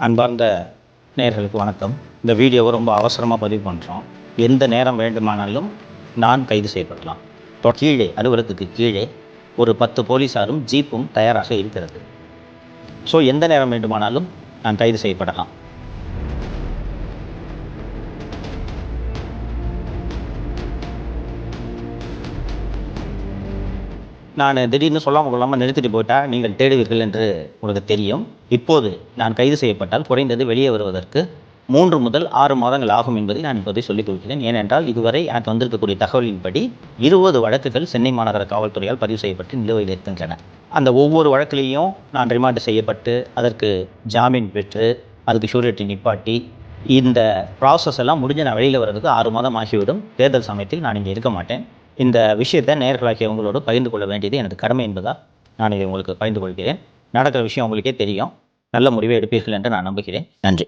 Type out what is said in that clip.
அன்பார்ந்த நேயர்களுக்கு வணக்கம். இந்த வீடியோவை ரொம்ப அவசரமாக பதிவு பண்ணுறோம். எந்த நேரம் வேண்டுமானாலும் நான் கைது செய்யப்படலாம். கீழே அலுவலகத்துக்கு கீழே ஒரு 10 போலீஸாரும் ஜீப்பும் தயாராக இருக்கிறது. ஸோ எந்த நேரம் வேண்டுமானாலும் நான் கைது செய்யப்படலாம். நான் திடீர்னு சொல்லாமல் கொள்ளாமல் நிறுத்திட்டு போயிட்டால் நீங்கள் தேடுவீர்கள் என்று உங்களுக்கு தெரியும். இப்போது நான் கைது செய்யப்பட்டால் குறைந்தது வெளியே வருவதற்கு 3 முதல் 6 மாதங்கள் ஆகும் என்பதை நான் இப்போதை சொல்லிக் கொள்கிறேன். ஏனென்றால் இதுவரை எனக்கு வந்திருக்கக்கூடிய தகவலின்படி 20 வழக்குகள் சென்னை மாநகர காவல்துறையால் பதிவு செய்யப்பட்டு நிலுவையில் இருக்கின்றன. அந்த ஒவ்வொரு வழக்கிலையும் நான் ரிமாண்ட் செய்யப்பட்டு அதற்கு ஜாமீன் பெற்று அதுக்கு ஷூரிட்டி நிப்பாட்டி இந்த ப்ராசஸ் எல்லாம் முடிஞ்ச நான் வெளியில் வர்றதுக்கு 6 மாதம் ஆகிவிடும். தேர்தல் சமயத்தில் நான் இங்கே இருக்க மாட்டேன். இந்த விஷயத்தை நேயர்களாகிய உங்களோடு பகிர்ந்து கொள்ள வேண்டியது எனக்கு கடமை என்பதால் நான் இதை உங்களுக்கு பகிர்ந்து கொள்கிறேன். நடக்கிற விஷயம் உங்களுக்கே தெரியும். நல்ல முடிவை எடுப்பீர்கள் என்று நான் நம்புகிறேன். நன்றி.